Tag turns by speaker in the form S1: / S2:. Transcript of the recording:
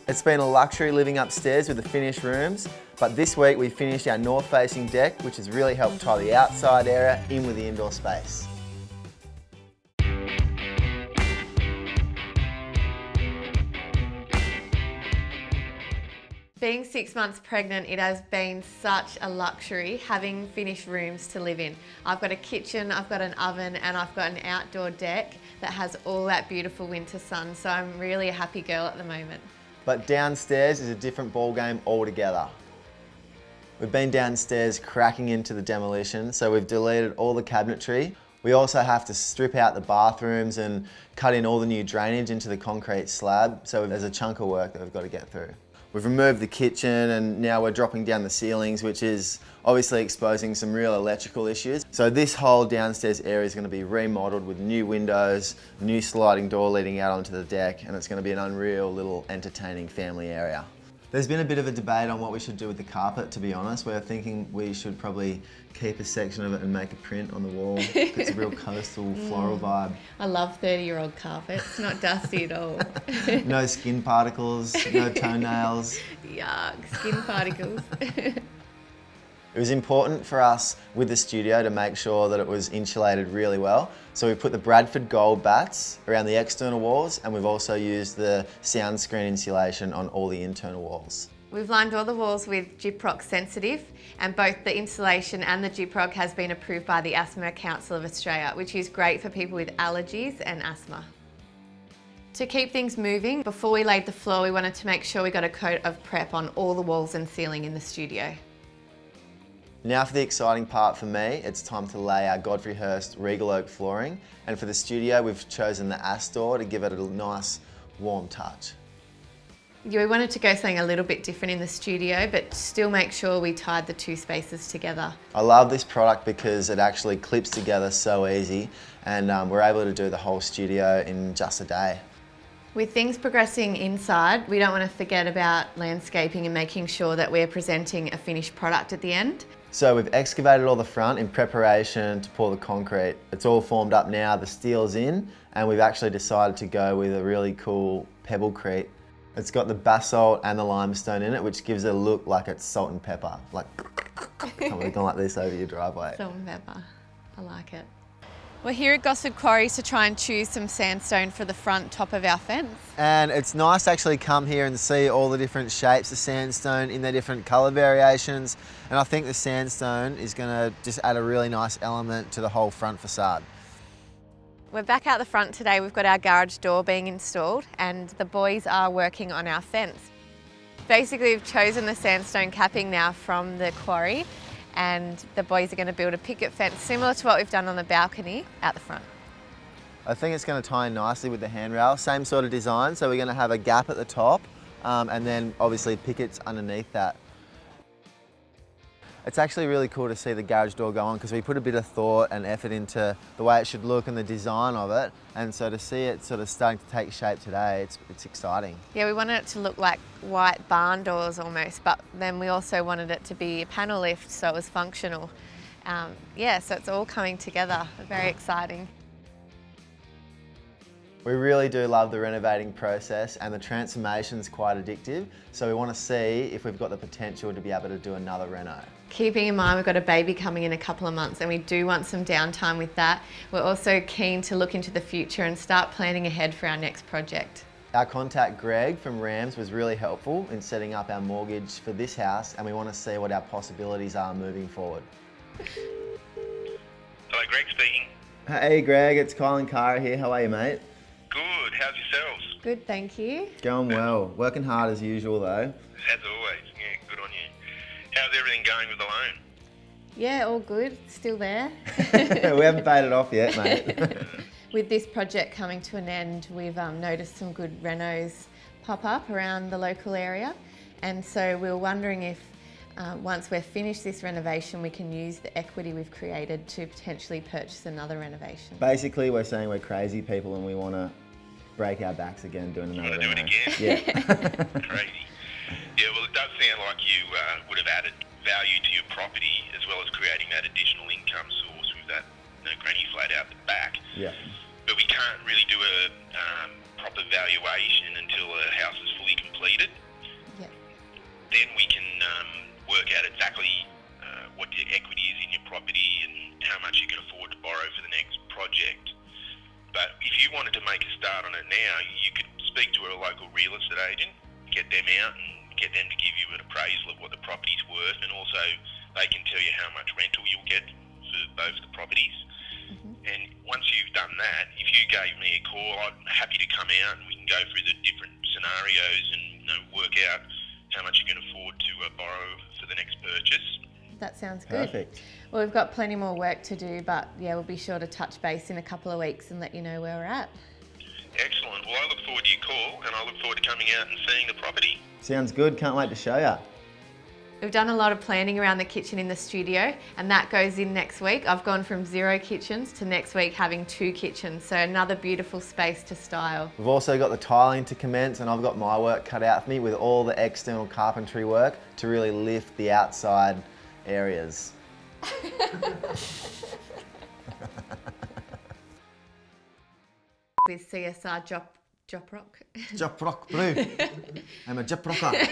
S1: It's been a luxury living upstairs with the finished rooms, but this week we finished our north-facing deck, which has really helped tie the outside area in with the indoor space.
S2: Being 6 months pregnant, it has been such a luxury having finished rooms to live in. I've got a kitchen, I've got an oven, and I've got an outdoor deck that has all that beautiful winter sun, so I'm really a happy girl at the moment.
S1: But downstairs is a different ballgame altogether. We've been downstairs cracking into the demolition, so we've deleted all the cabinetry. We also have to strip out the bathrooms and cut in all the new drainage into the concrete slab, so there's a chunk of work that we've got to get through. We've removed the kitchen and now we're dropping down the ceilings, which is obviously exposing some real electrical issues. So this whole downstairs area is going to be remodeled with new windows, new sliding door leading out onto the deck, and it's going to be an unreal little entertaining family area. There's been a bit of a debate on what we should do with the carpet, to be honest. We're thinking we should probably keep a section of it and make a print on the wall. It's a real coastal, floral vibe.
S2: I love 30-year-old carpet. It's not dusty at all.
S1: No skin particles, no toenails.
S2: Yuck, skin particles.
S1: It was important for us with the studio to make sure that it was insulated really well. So we put the Bradford Gold bats around the external walls, and we've also used the sound screen insulation on all the internal walls.
S2: We've lined all the walls with Gyprock sensitive, and both the insulation and the Gyprock has been approved by the Asthma Council of Australia, which is great for people with allergies and asthma. To keep things moving, before we laid the floor, we wanted to make sure we got a coat of prep on all the walls and ceiling in the studio.
S1: Now for the exciting part for me, it's time to lay our Godfrey Hirst Regal Oak flooring, and for the studio we've chosen the Astor to give it a nice warm touch.
S2: Yeah, we wanted to go something a little bit different in the studio, but still make sure we tied the two spaces together.
S1: I love this product because it actually clips together so easy, and we're able to do the whole studio in just a day.
S2: With things progressing inside, we don't want to forget about landscaping and making sure that we're presenting a finished product at the end.
S1: So we've excavated all the front in preparation to pour the concrete. It's all formed up now, the steel's in, and we've actually decided to go with a really cool pebblecrete. It's got the basalt and the limestone in it, which gives it a look like it's salt and pepper. Like, something going like this over your driveway.
S2: Salt and pepper, I like it. We're here at Gosford Quarries to try and choose some sandstone for the front top of our fence.
S1: And it's nice to actually come here and see all the different shapes of sandstone in their different colour variations. And I think the sandstone is going to just add a really nice element to the whole front facade.
S2: We're back out the front today. We've got our garage door being installed and the boys are working on our fence. Basically, we've chosen the sandstone capping now from the quarry, and the boys are going to build a picket fence similar to what we've done on the balcony out the front.
S1: I think it's going to tie in nicely with the handrail, same sort of design, so we're going to have a gap at the top and then obviously pickets underneath that. It's actually really cool to see the garage door go on because we put a bit of thought and effort into the way it should look and the design of it, and so to see it sort of starting to take shape today, it's exciting.
S2: Yeah, we wanted it to look like white barn doors almost, but then we also wanted it to be a panel lift so it was functional. Yeah, so it's all coming together, very exciting.
S1: We really do love the renovating process, and the transformation's quite addictive, so we want to see if we've got the potential to be able to do another reno.
S2: Keeping in mind we've got a baby coming in a couple of months and we do want some downtime with that. We're also keen to look into the future and start planning ahead for our next project.
S1: Our contact Greg from Rams was really helpful in setting up our mortgage for this house, and we want to see what our possibilities are moving forward.
S3: Hello, Greg speaking.
S1: Hey Greg, it's Kyal and Kara here. How are you, mate?
S3: Good, how's yourselves?
S2: Good, thank you.
S1: Going well. Working hard as usual though.
S3: As always, yeah, good on you. How's everything going with the loan?
S2: Yeah, all good, still there.
S1: We haven't paid it off yet, mate.
S2: With this project coming to an end, we've noticed some good renos pop up around the local area, and so we were wondering if once we're finished this renovation we can use the equity we've created to potentially purchase another renovation.
S1: Basically we're saying we're crazy people and we want to break our backs again doing another reno.
S3: Do it again?
S1: Yeah.
S3: Crazy. Yeah, well it does sound like you would have added value to your property as well as creating that additional income source with that granny flat out the back.
S1: Yeah.
S3: But we can't really do a proper valuation until the house is fully completed. equity is in your property and how much you can afford to borrow for the next project. But if you wanted to make a start on it now, you could speak to a local real estate agent, get them out and get them to give you an appraisal of what the property's worth, and also they can tell you how much rental you'll get for both the properties. And once you've done that, if you gave me a call, I'm happy to come out and we can go through the different scenarios and work out how much you can afford to borrow for the next purchase.
S2: That sounds good.
S1: Perfect.
S2: Well, we've got plenty more work to do, but yeah, we'll be sure to touch base in a couple of weeks and let you know where we're at.
S3: Excellent. Well, I look forward to your call and I look forward to coming out and seeing the property.
S1: Sounds good. Can't wait to show you.
S2: We've done a lot of planning around the kitchen in the studio, and that goes in next week. I've gone from 0 kitchens to next week having 2 kitchens, so another beautiful space to style.
S1: We've also got the tiling to commence, and I've got my work cut out for me with all the external carpentry work to really lift the outside areas.
S2: With CSR Joprock.
S1: Joprock, bro. I'm a Joprocker.